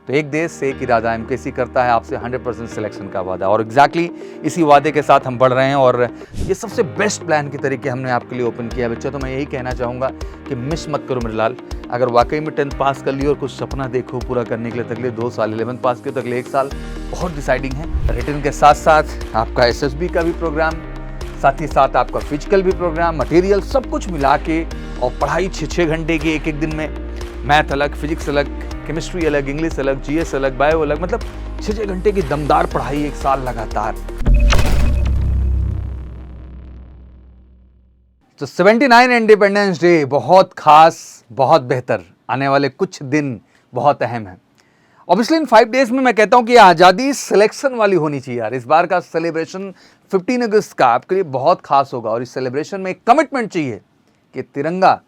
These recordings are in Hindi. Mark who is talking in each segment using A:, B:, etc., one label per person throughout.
A: तो एक देश से एक इरादा एमकेसी करता है आपसे 100% सिलेक्शन का वादा, और एग्जैक्टली इसी वादे के साथ हम बढ़ रहे हैं। और ये सबसे बेस्ट प्लान के तरीके हमने आपके लिए ओपन किया बच्चों। तो मैं यही कहना चाहूँगा कि मिस मत करो मेरे लाल। अगर वाकई में 10th पास कर लियो और कुछ सपना देखो पूरा करने के लिए, तो अगले 2 साल 11th पास किए तो अगले 1 साल बहुत डिसाइडिंग है। रिटन के साथ साथ आपका एसएसबी का भी प्रोग्राम, साथ ही साथ आपका फिजिकल भी प्रोग्राम, मटेरियल सब कुछ मिला के, और पढ़ाई 6-6 घंटे की एक दिन में, मैथ अलग, फिजिक्स अलग, केमिस्ट्री अलग, इंग्लिश अलग, जीएस अलग, बायो अलग, मतलब 6-6 घंटे की दमदार पढ़ाई 1 साल लगातार। तो 79 इंडिपेंडेंस डे बहुत खास, बहुत बेहतर, आने वाले कुछ दिन बहुत अहम है। ऑब्वियसली इन 5 डेज में मैं कहता हूं कि आज़ादी सिलेक्शन वाली होनी चाहिए यार। इस बार का सेलिब्रेशन 15 अगस्त का आपके लिए बहुत खास होगा, और इस सेलिब्रेशन में एक कमिटमेंट चाहिए कि तिरंगा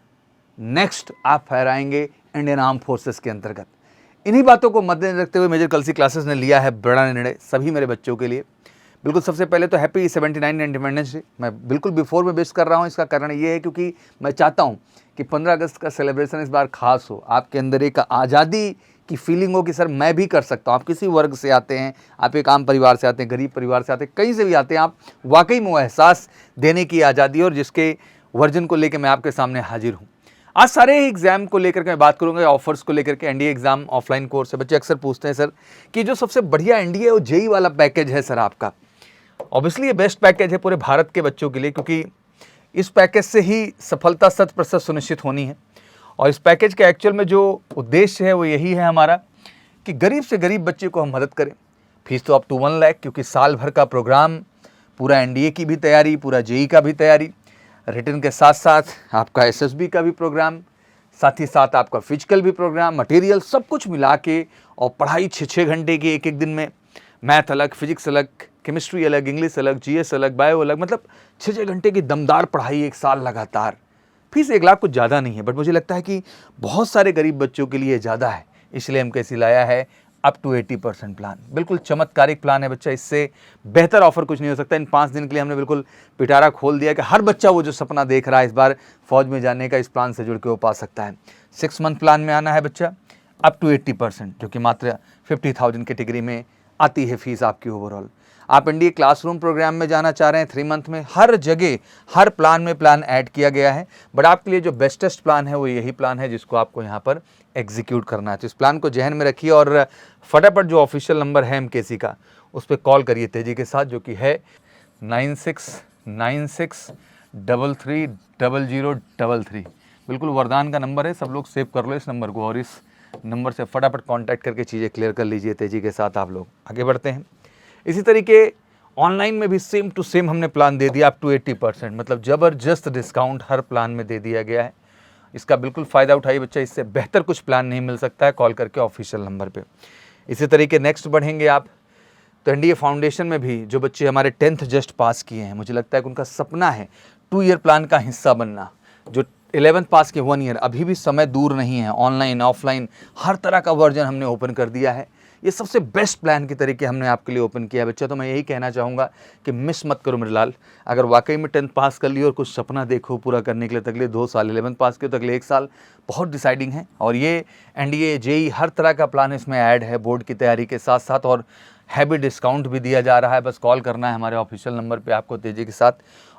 A: नेक्स्ट आप फहराएंगे इंडियन आर्म फोर्सेस के अंतर्गत। इन्हीं बातों को मद्देनजर रखते हुए मेजर कलसी क्लासेस ने लिया है बड़ा निर्णय सभी मेरे बच्चों के लिए। बिल्कुल सबसे पहले तो हैप्पी 79 इंडिपेंडेंस डे। मैं बिल्कुल बिफोर में विश कर रहा हूँ। इसका कारण ये है क्योंकि मैं चाहता हूँ कि 15 अगस्त का सेलिब्रेशन इस बार खास हो, आपके अंदर एक आज़ादी की फीलिंग हो कि सर मैं भी कर सकता हूँ। आप किसी वर्ग से आते हैं, आप एक आम परिवार से आते हैं, गरीब परिवार से आते हैं, कहीं से भी आते हैं, आप वाकई में वो एहसास देने की आज़ादी, और जिसके वर्जन को लेकर मैं आपके सामने हाजिर हूँ। आज सारे एग्जाम को लेकर के मैं बात करूंगा, ऑफर्स को लेकर के। एनडीए एग्जाम ऑफलाइन कोर्स है। बच्चे अक्सर पूछते हैं सर कि जो सबसे बढ़िया एनडीए वो जेई वाला पैकेज है सर आपका। ऑब्वियसली ये बेस्ट पैकेज है पूरे भारत के बच्चों के लिए, क्योंकि इस पैकेज से ही सफलता 100% सुनिश्चित होनी है। और इस पैकेज का एक्चुअल में जो उद्देश्य है वो यही है हमारा कि गरीब से गरीब बच्चे को हम मदद करें। फीस तो अप टू 1 लाख, क्योंकि साल भर का प्रोग्राम, पूरा एनडीए की भी तैयारी, पूरा जेई का भी तैयारी, रिटन के साथ साथ आपका एसएसबी का भी प्रोग्राम, साथ ही साथ आपका फिजिकल भी प्रोग्राम, मटेरियल सब कुछ मिला के, और पढ़ाई 6-6 घंटे की एक दिन में, मैथ अलग, फिजिक्स अलग, केमिस्ट्री अलग, इंग्लिश अलग, जीएस अलग, बायो अलग, मतलब 6-6 घंटे की दमदार पढ़ाई 1 साल लगातार। फीस 1 लाख कुछ ज़्यादा नहीं है, बट मुझे लगता है कि बहुत सारे गरीब बच्चों के लिए ज़्यादा है, इसलिए हम कैसी लाया है अप टू 80% प्लान। बिल्कुल चमत्कारिक प्लान है बच्चा, इससे बेहतर ऑफर कुछ नहीं हो सकता। इन 5 दिन के लिए हमने बिल्कुल पिटारा खोल दिया कि हर बच्चा वो जो सपना देख रहा है इस बार फौज में जाने का, इस प्लान से जुड़ के वो पा सकता है। 6 मंथ प्लान में आना है बच्चा, अप टू 80%, जो कि मात्र 50,000 कैटेगरी में आती है फीस आपकी ओवरऑल। आप एनडीए क्लासरूम प्रोग्राम में जाना चाह रहे हैं 3 मंथ में, हर जगह हर प्लान में प्लान ऐड किया गया है, बट आपके लिए जो बेस्टेस्ट प्लान है वो यही प्लान है जिसको आपको यहाँ पर एग्जीक्यूट करना है। तो इस प्लान को जहन में रखिए, और फटाफट जो ऑफिशियल नंबर है एमकेसी का उस पर कॉल करिए तेजी के साथ, जो कि है 9696330033। बिल्कुल वरदान का नंबर है, सब लोग सेव कर लो इस नंबर को, और इस नंबर से फटाफट कांटेक्ट करके चीज़ें क्लियर कर लीजिए तेजी के साथ। आप लोग आगे बढ़ते हैं। इसी तरीके ऑनलाइन में भी सेम टू सेम हमने प्लान दे दिया अप टू 80%, मतलब ज़बरदस्त डिस्काउंट हर प्लान में दे दिया गया है। इसका बिल्कुल फ़ायदा उठाइए बच्चा, इससे बेहतर कुछ प्लान नहीं मिल सकता है, कॉल करके ऑफिशियल नंबर पे। इसी तरीके नेक्स्ट बढ़ेंगे आप तो एनडीए फाउंडेशन में भी जो बच्चे हमारे 10th जस्ट पास किए हैं, मुझे लगता है कि उनका सपना है 2 ईयर प्लान का हिस्सा बनना। जो 11th पास के 1 ईयर, अभी भी समय दूर नहीं है। ऑनलाइन ऑफलाइन हर तरह का वर्जन हमने ओपन कर दिया है। ये सबसे बेस्ट प्लान के तरीके हमने आपके लिए ओपन किया है बच्चा। तो मैं यही कहना चाहूँगा कि मिस मत करो मेरे लाल। अगर वाकई में 10th पास कर लियो और कुछ सपना देखो पूरा करने के लिए, तो अगले 2 साल 11th पास किए तो अगले 1 साल बहुत डिसाइडिंग है। और ये एनडीए जेई हर तरह का प्लान इसमें ऐड है बोर्ड की तैयारी के साथ साथ, और हैवी डिस्काउंट भी दिया जा रहा है। बस कॉल करना है हमारे ऑफिशियल नंबर पे आपको तेजी के साथ,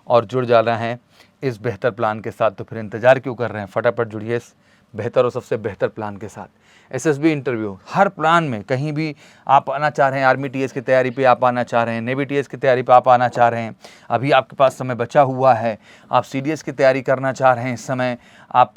A: और जुड़ जाना है इस बेहतर प्लान के साथ। तो फिर इंतज़ार क्यों कर रहे हैं, फटाफट जुड़िए इस बेहतर और सबसे बेहतर प्लान के साथ। एसएसबी इंटरव्यू हर प्लान में, कहीं भी आप आना चाह रहे हैं, आर्मी टीएस की तैयारी पे आप आना चाह रहे हैं, नेवी टीएस की तैयारी पे आप आना चाह रहे हैं, अभी आपके पास समय बचा हुआ है, आप सीडीएस की तैयारी करना चाह रहे हैं इस समय, आप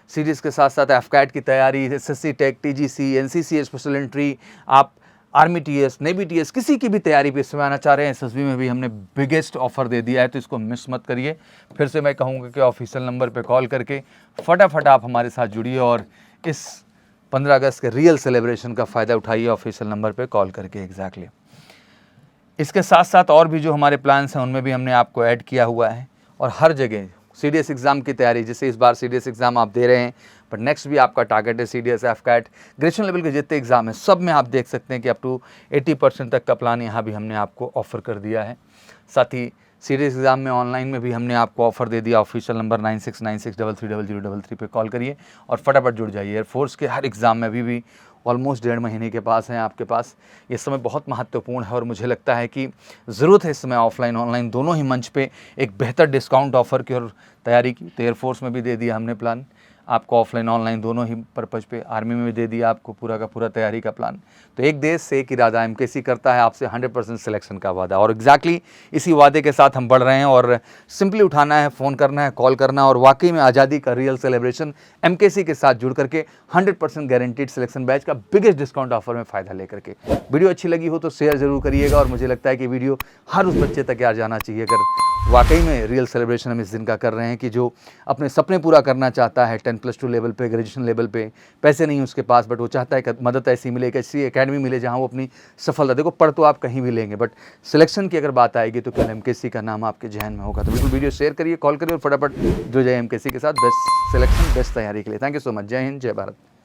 A: सीडीएस के साथ साथ एफकैट की तैयारी, SSC tech, TGC, NCC special entry, आप आर्मी टीएस, नेवी टीएस, किसी की भी तैयारी पे इस समय आना चाह रहे हैं, एसएसबी में भी हमने बिगेस्ट ऑफर दे दिया है, तो इसको मिस मत करिए। फिर से मैं कहूँगा कि ऑफिशियल नंबर पे कॉल करके फटाफट आप हमारे साथ जुड़िए, और इस 15 अगस्त के रियल सेलिब्रेशन का फ़ायदा उठाइए ऑफिशियल नंबर पे कॉल करके। एग्जैक्टली इसके साथ साथ और भी जो हमारे प्लान्स हैं उनमें भी हमने आपको ऐड किया हुआ है, और हर जगह सीडीएस एग्ज़ाम की तैयारी, जैसे इस बार सीडीएस एग्ज़ाम आप दे रहे हैं, बट नेक्स्ट भी आपका टारगेट है सीडीएस, एफकैट, ग्रेजुएशन लेवल के जितने एग्ज़ाम हैं सब में आप देख सकते हैं कि अप टू 80% तक का प्लान यहाँ भी हमने आपको ऑफ़र कर दिया है। साथ ही सीडीएस एग्ज़ाम में ऑनलाइन में भी हमने आपको ऑफर दे दिया। ऑफिशियल नंबर 9696330033 पे कॉल करिए और फटाफट जुड़ जाइए। एयरफोर्स के हर एग्ज़ाम में अभी भी ऑलमोस्ट 1.5 महीने के पास हैं आपके पास। ये समय बहुत महत्वपूर्ण है और मुझे लगता है कि ज़रूरत है इस समय ऑफलाइन ऑनलाइन दोनों ही मंच पे एक बेहतर डिस्काउंट ऑफ़र की और तैयारी की। तो एयरफोर्स में भी दे दिया हमने प्लान आपको, ऑफलाइन ऑनलाइन दोनों ही पर्पज़ पे। आर्मी में भी दे दिया आपको पूरा का पूरा तैयारी का प्लान। तो एक देश से एक इरादा, एमकेसी करता है आपसे 100% सिलेक्शन का वादा, और एग्जैक्टली इसी वादे के साथ हम बढ़ रहे हैं। और सिंपली उठाना है, फ़ोन करना है, कॉल करना है और वाकई में आज़ादी का रियल सेलिब्रेशन एमकेसी के साथ जुड़ करके 100% गारंटीड सिलेक्शन बैच का बिगेस्ट डिस्काउंट ऑफर में फ़ायदा लेकर के। वीडियो अच्छी लगी हो तो शेयर ज़रूर करिएगा, और मुझे लगता है कि वीडियो हर उस बच्चे तक यार जाना चाहिए अगर वाकई में रियल सेलिब्रेशन हम इस दिन का कर रहे हैं कि जो अपने सपने पूरा करना चाहता है 10+2 लेवल पे, ग्रेजुएशन लेवल पे, पैसे नहीं उसके पास बट वो चाहता है कि मदद ऐसी मिले, एक ऐसी एकेडमी मिले जहां वो अपनी सफलता, देखो पढ़ तो आप कहीं भी लेंगे बट सिलेक्शन की अगर बात आएगी तो केवल एमकेसी का नाम आपके जहन में होगा। तो बिल्कुल वीडियो शेयर करिए, कॉल करिए और फटाफट जुड़ जाइए एमकेसी के साथ बेस्ट सिलेक्शन बेस्ट तैयारी के लिए। Thank you so much. जय हिंद, जय भारत।